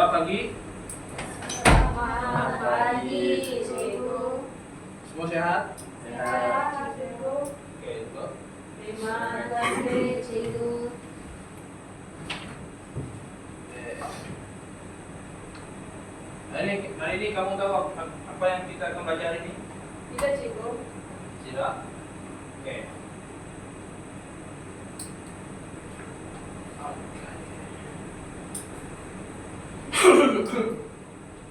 Selamat pagi. Selamat pagi, Cikgu. Semua sehat? Sehat, Cikgu. Oke, itu. Terima kasih, Cikgu. Hari ini kamu tahu apa yang kita akan baca hari ini? Tidak, Cikgu. Tidak? Oke.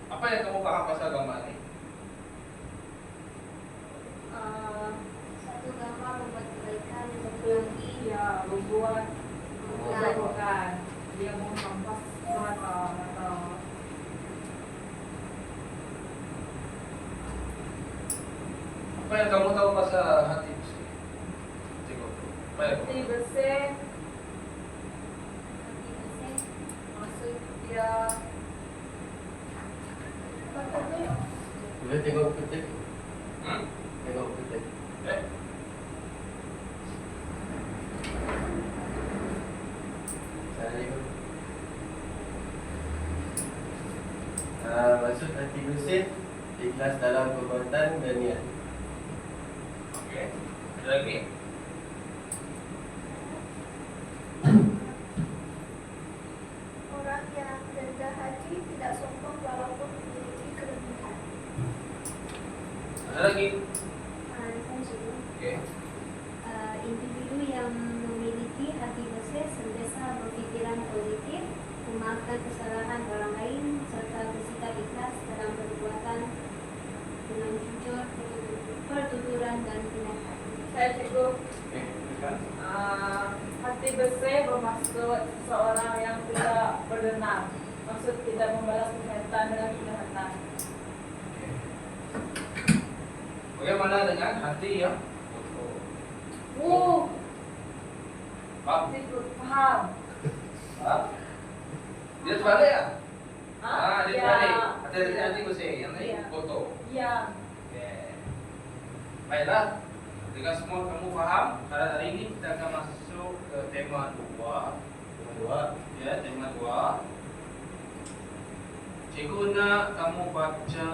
Apa yang kamu paham pasal gambar ini? Satu gambar membuat kebaikan, satu lagi membuat bukan dia mau kampas atau Apa yang kamu tahu pasal hati besi? Cikgu. Apa yang kamu hati tahu? bersih hati bersih. maksud dia Boleh tengok petik? Hmm? Tengok petik. Eh? Assalamualaikum. Maksud hati bersih, ikhlas dalam perbuatan dan niat. Oke. Ada lagi? Orang yang rendah hati tidak sombong walaupun memiliki kelebihan. Ada lagi? Saya Cikgu. Oke. Individu yang memiliki hati bersih sentiasa berpikiran positif, memaafkan kesalahan orang lain, serta bersikap ikhlas dalam perbuatan dengan jujur, pertuturan dan tindakan. saya Cikgu. Oke, silakan. Hati bersih bermaksud seseorang yang tidak berdendam, maksud tidak membalas kejahatan dengan kejahatan. Oke. Bagaimana dengan hati yang kotor? Paham? Cikgu paham. Paham? Dia terbalik ya? Dia Ya. terbalik. Hati bersih, yang Iya. ini kotor. Iya. Oke. Baiklah, dengan semua kamu faham, pada hari ini kita akan masuk ke tema 2. Dua. Ya, tema 2. Cikgu nak kamu baca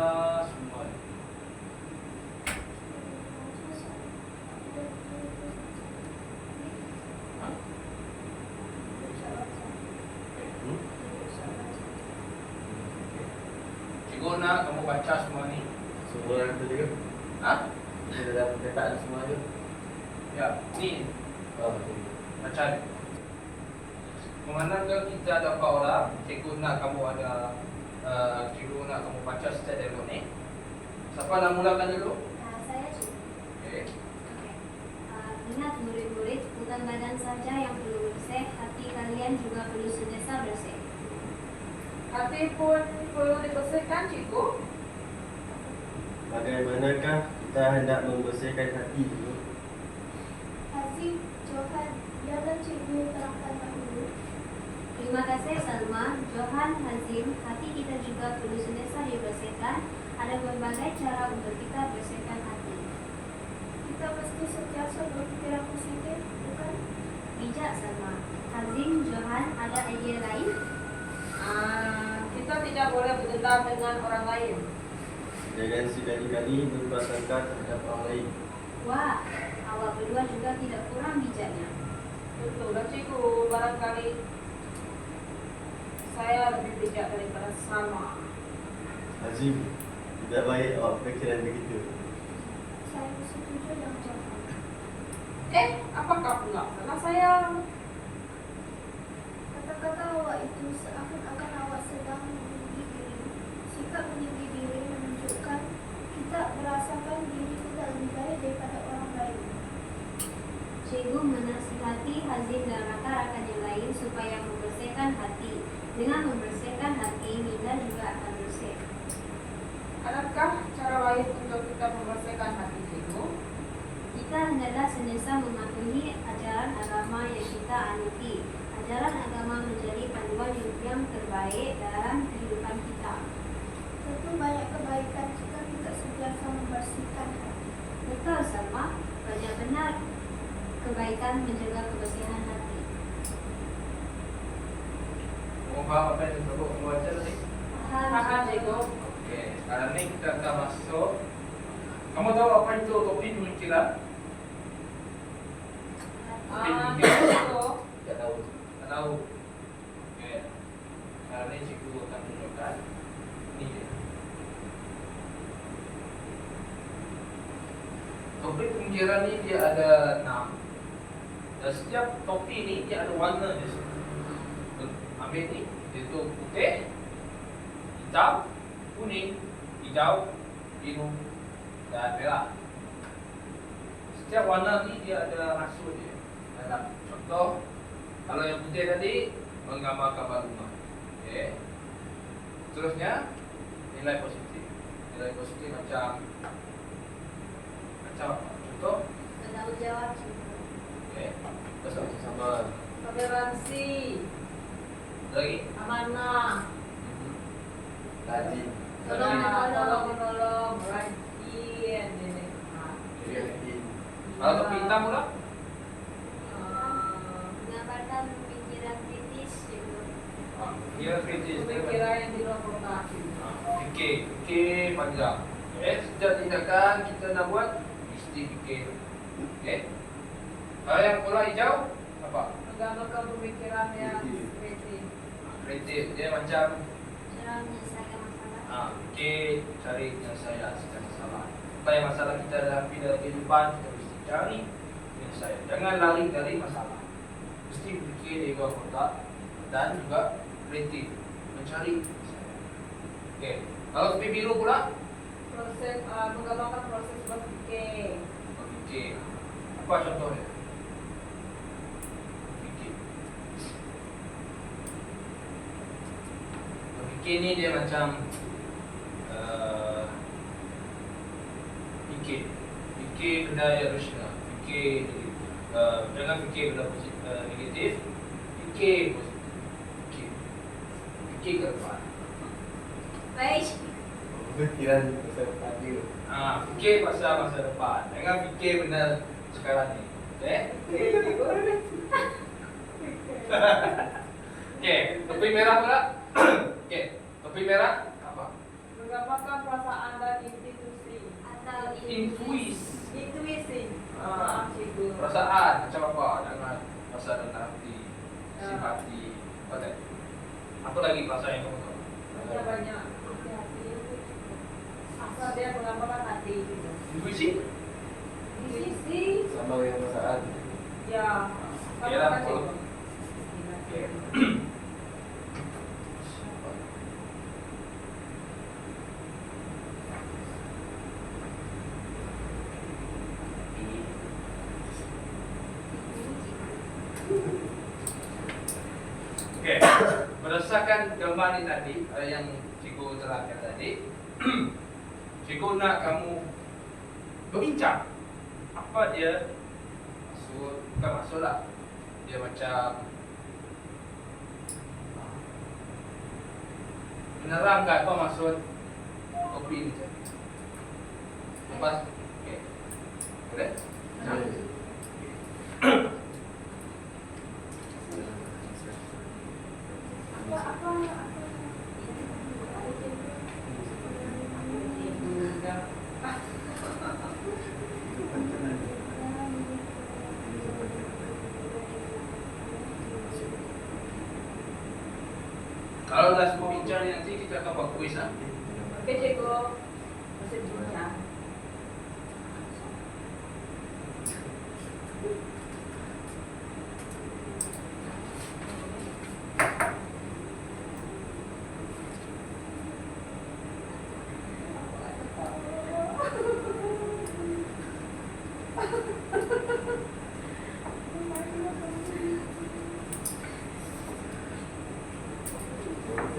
semua. Cikgu nak kamu baca semua ni. Semua yang tu juga. Hah? Kita dah letak semua tu. Ya, ni Oh, betul. baca ni. Memandangkan kita ada 4 orang, cikgu nak kamu ada cikgu nak kamu baca secara dulu ni. Siapa nak mulakan dulu? Saya Cikgu. Okey. Ingat murid-murid, bukan badan saja yang perlu bersih, hati kalian juga perlu sentiasa bersih. Hati pun perlu dibersihkan, Cikgu. Bagaimanakah kita hendak membersihkan hati dulu? Hazim, Johan, biarlah cikgu terangkan dahulu. Terima kasih Salma, Johan, Hazim, hati kita juga perlu sentiasa dibersihkan. Ada berbagai cara untuk kita bersihkan hati. Kita mesti sentiasa berpikiran positif, bukan? Bijak Salma. Hazim, Johan, ada idea lain? Kita tidak boleh berdendam dengan orang lain. Jangan sekali-kali berprasangka terhadap orang lain. Wah, awak berdua juga tidak kurang bijaknya. Betul lah, Cikgu. Barangkali saya lebih bijak daripada Salma. Azim, tidak baik awak fikiran begitu. Saya setuju dengan Johan. Apakah pula? Karena saya Kata-kata awak itu seakan-akan awak sedang meninggi diri. Sikap meninggi diri menunjukkan kita merasakan diri kita lebih baik daripada orang lain. Cikgu menasihati Hazim dan rakan-rakan yang lain supaya membersihkan hati. Dengan membersihkan hati, minda juga akan bersih. adakah cara lain untuk kita membersihkan hati, Cikgu? Kita hendaklah sentiasa mematuhi ajaran agama yang kita anuti. Ajaran agama menjadi panduan yang terbaik dalam kehidupan kita. Tentu banyak kebaikan jika kita sentiasa membersihkan hati. Betul Salma, banyak benar kebaikan menjaga kebersihan hati. Kamu faham apa yang kamu baca tadi? Paham, cikgu. Oke, sekarang ini kita akan masuk. Kamu tahu apa itu topi pemikiran? Cikgu. Tak tahu. Tak tahu. Oke. Sekarang ini cikgu akan tunjukkan. Ini dia. Topi pemikiran ini dia ada 6. Dan setiap topi ini dia ada warna dia. Ambil ni, dia tu putih, hitam, kuning, hijau, biru dan merah. Setiap warna ni dia ada maksud dia. Dalam contoh, kalau yang putih tadi menggambarkan rumah. Okey. Seterusnya nilai positif. Nilai positif macam apa? Contoh, Bertanggungjawab. okey. Pasal Sama. Toleransi, lagi. amanah, Rajin. tolong-menolong, rajin, ini. Rajin. Kalau topi hitam pula? Menggambarkan pemikiran kritis juga. Dia kritis. Pemikiran yang di luar komunikasi. Fikir panjang. Setiap tindakan kita nak buat mesti fikir. Kalau yang bola hijau apa? Menggambarkan pemikiran yang kritis. Kreatif. Dia macam Cara menyelesaikan masalah. fikir, cari penyelesaian secara masalah. Apa yang masalah kita hadapi dalam kehidupan, kita mesti cari penyelesaian. Jangan lari dari masalah. Mesti fikir di luar kotak dan juga kreatif, mencari penyelesaian. Okey. Kalau topi biru pula, Proses menggambarkan proses berpikir. berfikir. Apa contohnya? Berfikir. Berfikir ni dia macam fikir benda yang rasional. Jangan fikir benda negatif. Fikir positif. Fikir ke depan. Baik. Fikiran masa depan dia. Fikir pasal masa depan. Jangan fikir benda sekarang ni. Okey? Okey, topi merah pula. Okey, topi merah apa? Menggambarkan perasaan dan institusi. Atau Intuisi. Cikgu. Perasaan macam apa? Jangan perasaan dalam hati, simpati. Apa tak? Apa lagi perasaan yang kamu tahu? Banyak. Hati. Asal dia menggambarkan hati gitu. Intuisi? Intuisi. Sama dengan perasaan. Ya. Ya lah, Cikgu. Okey. Okey, berdasarkan gambar ni tadi yang cikgu terangkan tadi, cikgu nak kamu berbincang apa dia maksud, bukan maksud lah, dia macam menerangkan apa maksud topi ni. Lepas, okey, boleh? Kalau dah semua bincang ni nanti kita akan buat kuis lah. Okey, cikgu. Masih bincang.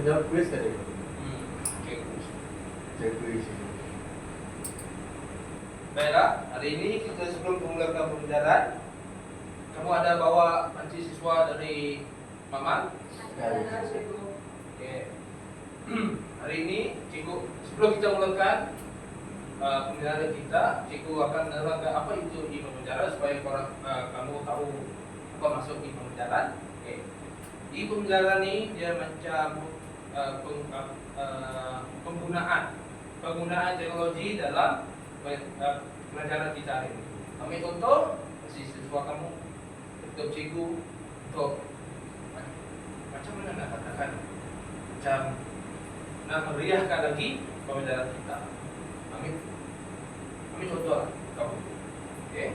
Kita kuis tadi. Okey, kuis. Kita kuis. Baiklah, hari ini kita sebelum memulakan pembelajaran, kamu ada bawa panci siswa dari Mama? Ada, cikgu. Okey. Hari ini cikgu sebelum kita mulakan pembelajaran kita, cikgu akan menerangkan apa itu e-pembelajaran supaya kamu tahu apa maksud e-pembelajaran. Okey. E-pembelajaran ni dia macam penggunaan teknologi dalam pelajaran kita hari ini. Ambil contoh, si siswa kamu, untuk cikgu, untuk macam mana nak katakan, macam nak meriahkan lagi pembelajaran kita. Ambil contoh lah, kamu. Okay.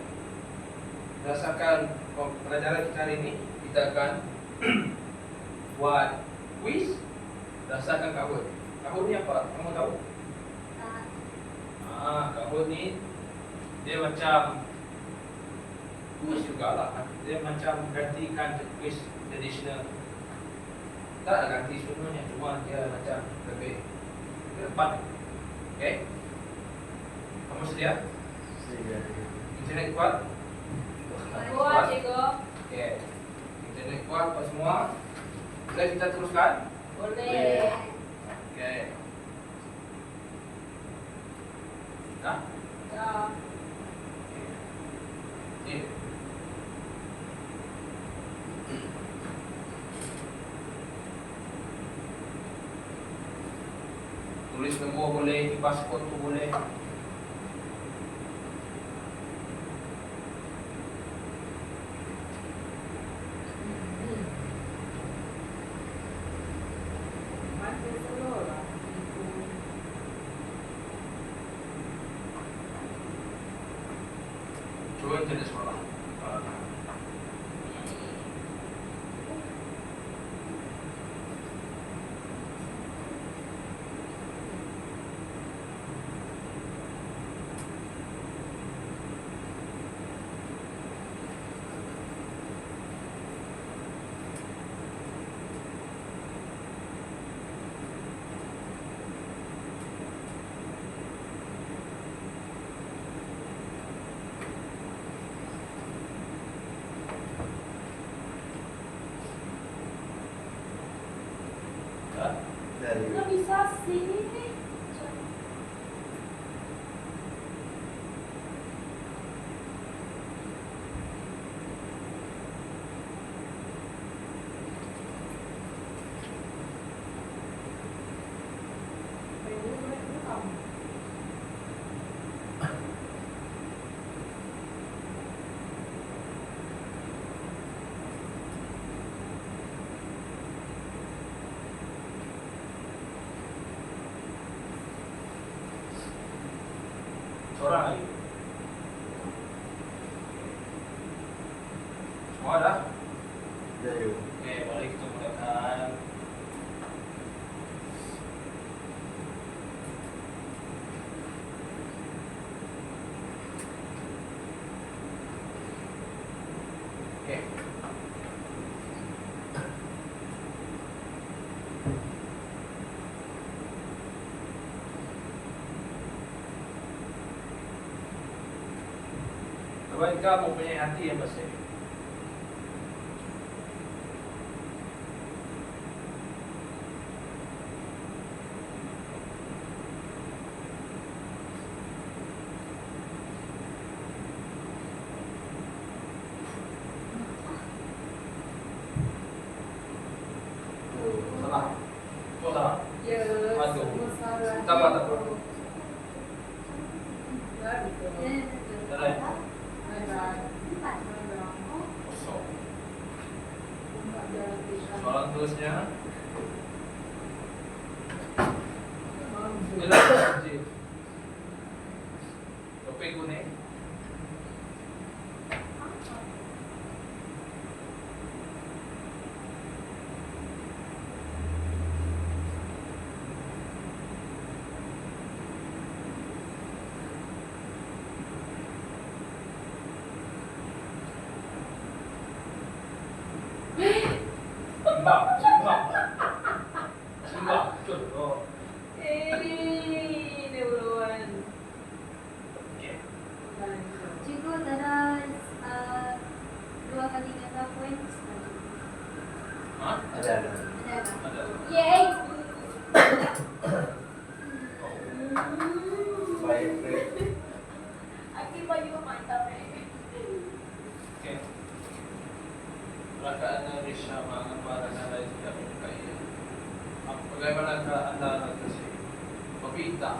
Berdasarkan pelajaran kita hari ini, kita akan buat quiz berdasarkan Kahoot. Kahoot ni apa? Kamu tahu? Kahoot ni dia macam quiz jugalah. Dia macam gantikan quiz tradisional. Tak ganti sebenarnya, cuma dia macam lebih depan. Okay? Kamu sedia? Sedia. Internet kuat? Kuat, cikgu. Okay. Internet kuat apa semua? Boleh kita teruskan? Boleh. Okay. Dah? Ya. Okay. Tulis nombor boleh, di pasport tu boleh. Masih slow lah. Cuba internet sekolah. Dah? Dari Nggak bisa sini nih. Seorang lagi. Semua dah? dari Oke, boleh kita mulakan. Oke. Kebaikan mempunyai hati yang bersih. Salah. Oh, salah. Ya, Aduh. semua salah. Tambah, tambah. Ya, gitu. Salah. Bye-bye. Empat. Bye-bye. Kosong. Nggak jalan bisa. Soalan terusnya. Mau. Inilah wajib. Topik kuning. Simbang, simbang. Simbang, betul. Oh. Ini duluan. Oke. Cikgu ada 2 kali kata poin. Hah? ada Ada kan? Ada. Yeay. Oh. baik baik Aki baju mantap Oke. Perakaannya Risha Mangan Warana tidak menyukai. Apakah Bagaimanakah Anda nak kasih? Meminta.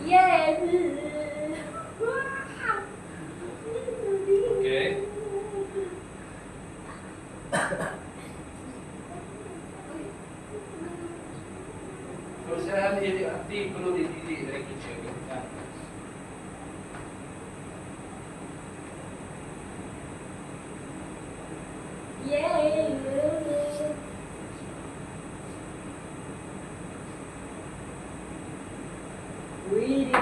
Yes. Okey. Perusahaan ini hati perlu dididik dari kecil. Kan? Yeah. Wih.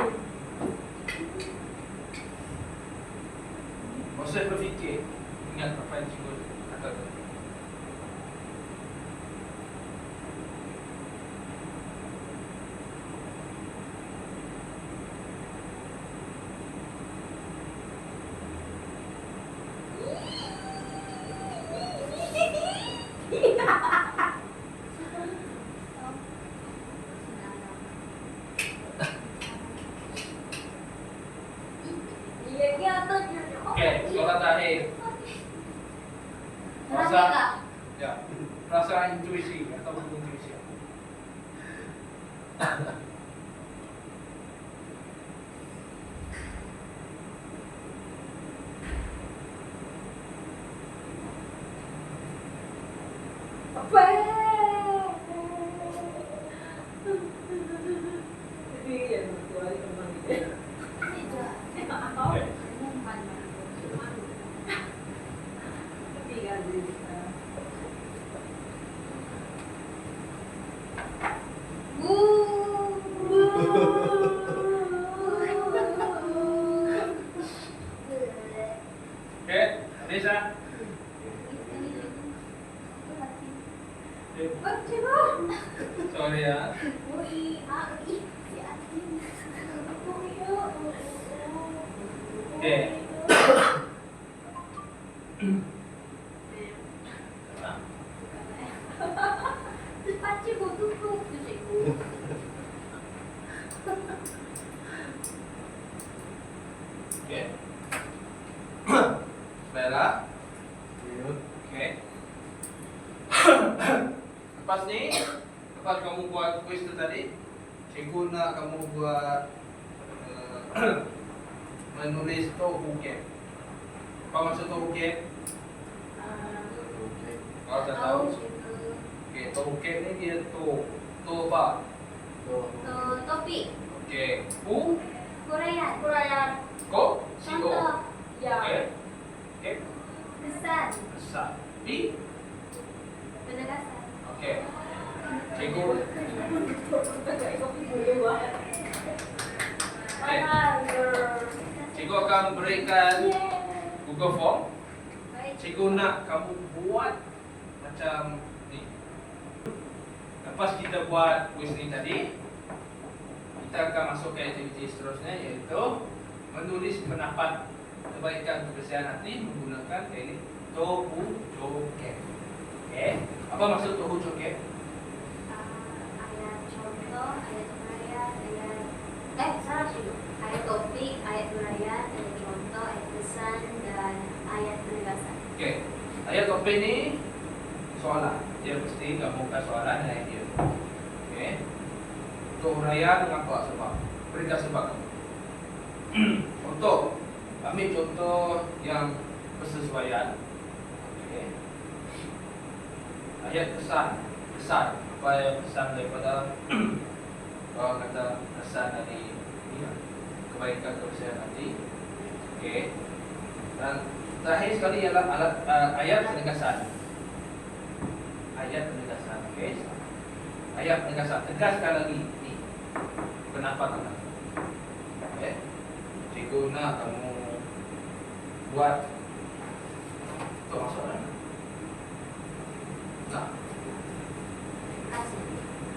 Masa berfikir, ingat apa yang cikgu kata tadi. Iya gitu. Okey, soalan terakhir. Rasa tak? Ya, rasa intuisi atau intuisi. Apa? Jadi ya kecuali memang gitu. Okey. Tinggal di Okey, Lisa. Sorry ya. Okey. Okey. Bella. Okey. Lepas ni, lepas kamu buat kuis tu tadi, cikgu nak kamu buat menulis tohuke. Apa maksud tohuke? Kalau tak tahu. Okey, tohuke ni dia to apa? Topik Okey, pu, Korean ko, si o. Contoh ya. Okey. Okey, Kesan besar. Bi. Penegasan Okey. Cikgu. Cikgu akan berikan Google Form. Baik Cikgu nak kamu buat macam ni. Lepas kita buat kuis ni tadi, kita akan masuk ke aktiviti seterusnya, iaitu menulis pendapat kebaikan kebersihan hati menggunakan teknik Tohujoke. Okey. Apa maksud Tohujoke? ayat contoh, ayat uraian, salah sih. Ayat topik, ayat uraian, ayat contoh, ayat pesan, dan ayat penegasan. Okey. Ayat topik ni soalan. Dia mesti gabungkan soalan dengan dia. Okey. Untuk uraian mengapa sebab? Berikan sebab kamu. Contoh, ambil contoh yang persesuaian. Okey. Ayat kesan. Apa yang kesan daripada kalau kata kesan dari ya, kebaikan kebersihan hati. Okey. Dan terakhir sekali ialah ayat penegasan. Ayat penegasan. Okey. Ayat penegasan. Tegaskan lagi ni pendapat anda. Okey. Cikgu nak kamu buat tu maksudnya. Nah, Kasih.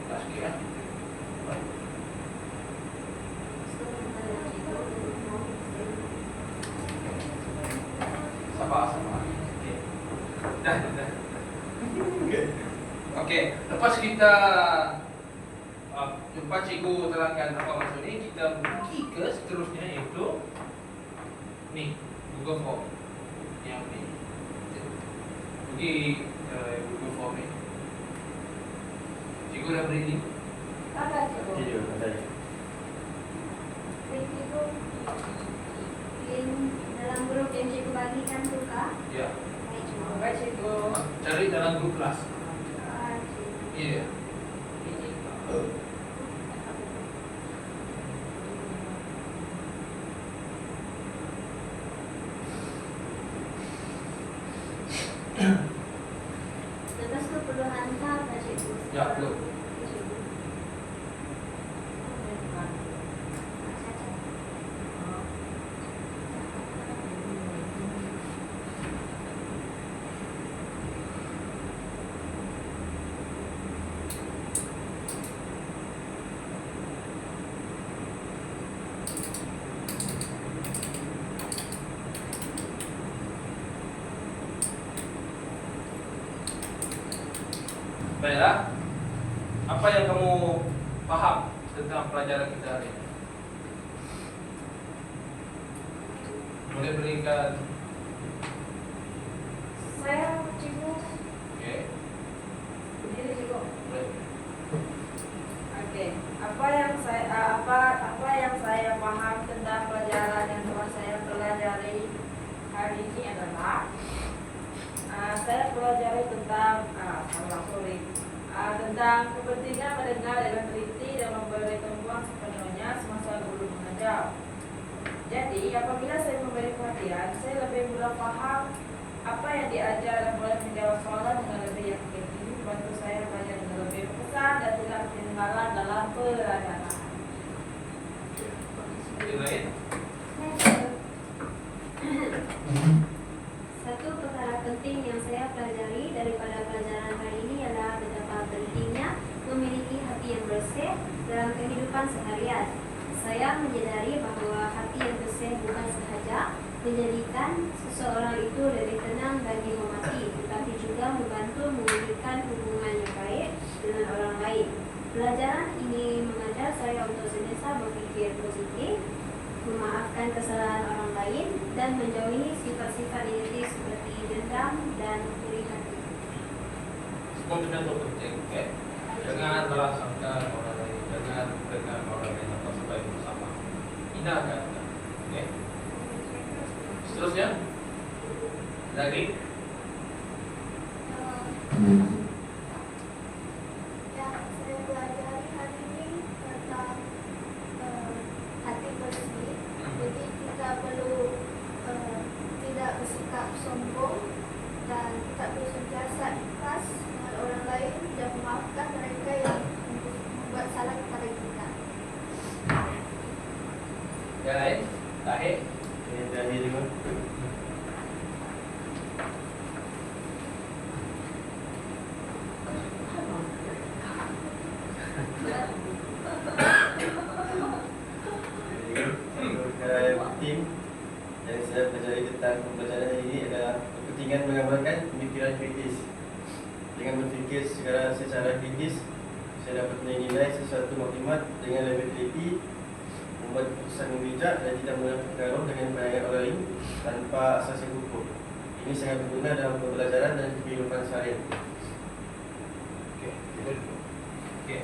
tak sikit kan? Sabar. Okey. Dah. Okey, lepas kita lepas cikgu terangkan apa maksud ni, kita pergi ke seterusnya, iaitu ni Google Form yang ni. Pergi Google Form ni. Cikgu dah beri link. Ada cikgu. Video saya. Link itu link dalam grup yang cikgu bagikan tu kah? Ya. Baik cikgu. Baik cikgu. Cari dalam grup kelas. Ah, cikgu. Ya. Lepas tu perlu hantar tak cikgu? Ya, perlu. Okey, cikgu. Ah, cacat. Baiklah. Apa yang kamu faham tentang pelajaran kita hari ini? Boleh berikan. Saya cikgu. Okey. Berdiri cikgu. Boleh. Okey. Apa yang saya paham tentang pelajaran yang telah saya pelajari hari ini adalah saya pelajari tentang tentang kepentingan mendengar dengan teliti dan memberi tumpuan sepenuhnya semasa guru mengajar. Jadi, apabila saya memberi perhatian, saya lebih mudah faham apa yang diajar dan boleh menjawab soalan dengan lebih yakin. Ini membantu saya belajar dengan lebih berkesan dan tidak ketinggalan dalam pelajaran. Yang lain? Satu perkara penting yang saya pelajari daripada pelajaran hari ini adalah betapa pentingnya memiliki hati yang bersih dalam kehidupan seharian. Saya menyadari bahawa hati yang bersih bukan sahaja menjadikan seseorang itu lebih tenang dan dihormati, tetapi juga membantu memiliki hubungan yang baik dengan orang lain. Pelajaran ini mengajar saya untuk sentiasa berfikir positif, memaafkan kesalahan orang lain, dan menjauhi sifat-sifat negatif seperti dendam dan iri hati. Semua itu penting, okey. Jangan berasangka orang lain, jangan dengar orang lain apa supaya bersama. Hindarkan, okey. Seterusnya, lagi. Yang saya pelajari hari ini tentang hati bersih. Jadi kita perlu tidak bersikap sombong dan kita perlu sentiasa ikhlas dengan orang lain dan memaafkan mereka yang membuat salah kepada kita. Yang lain, Tahir. Ini terakhir juga. Perkara yang penting yang saya pelajari tentang pembelajaran hari ini adalah kepentingan mengamalkan pemikiran kritis. Dengan berfikir secara kritis, saya dapat menilai sesuatu maklumat dengan lebih teliti, membuat keputusan yang bijak dan tidak mudah terpengaruh dengan pandangan orang lain tanpa asas yang hukum. Ini sangat berguna dalam pembelajaran dan kehidupan seharian. Okey, okey.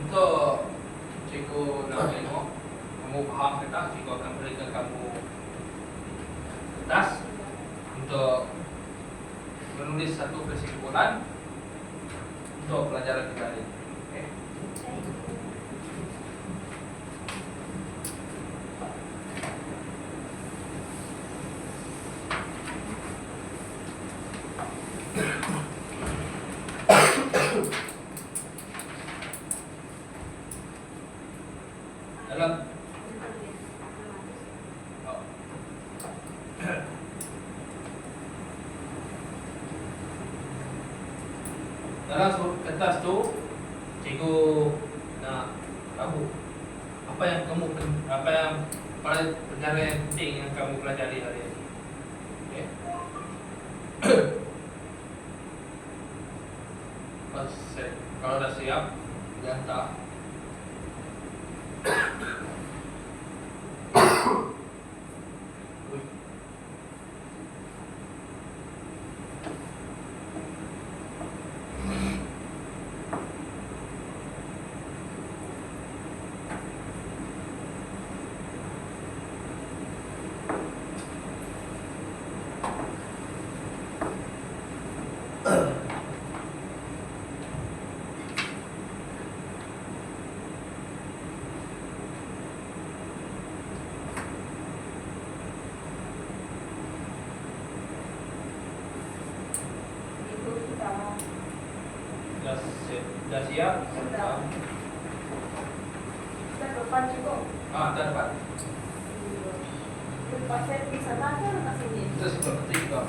Untuk cikgu nak tengok kamu faham ke tak, cikgu akan berikan kamu kertas untuk menulis satu kesimpulan untuk pelajaran kita hari ini. Okey. Dalam dalam kertas tu, cikgu nak tahu apa yang pelajaran yang penting yang kamu pelajari hari ini. Okey. Kalau dah siap, dihantar. Sudah siap? Sudah. Kita ke depan cukup. Dapat. Tempat saya bisa baca ke sini. Kita seperti itu.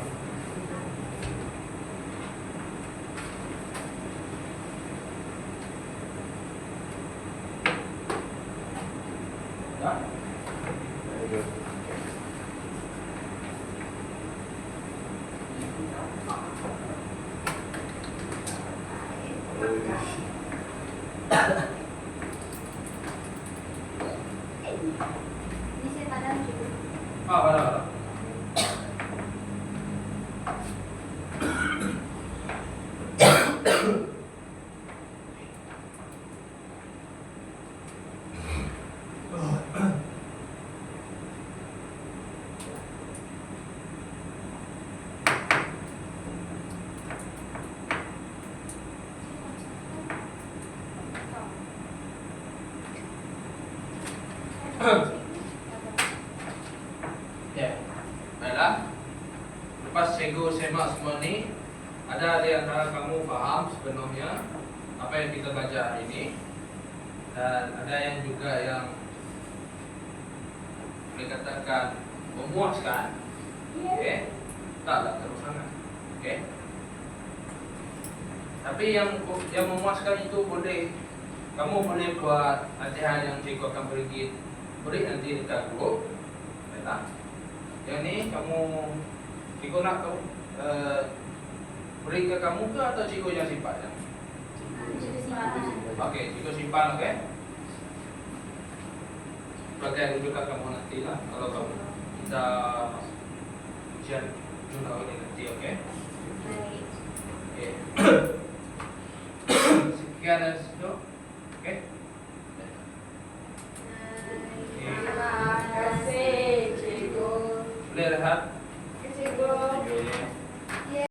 Ya? Ini saya padam cukup. Pada. Ya, baiklah. Lepas cikgu semak semua ni, ada di antara kamu faham sebenarnya apa yang kita baca hari ini, dan ada yang juga yang boleh katakan memuaskan. Okey, taklah terus sangat. Okey. Tapi yang memuaskan itu boleh kamu boleh buat latihan yang cikgu akan beri nanti dekat grup. Baiklah. Yang ni kamu cikgu nak tahu beri ke kamu ke atau cikgu yang simpan? Okey, cikgu simpan, okey. Sebagai rujukan kamu nanti lah kalau kamu kita ujian jurnal ini nanti, okey. Baik. Okey. Sekian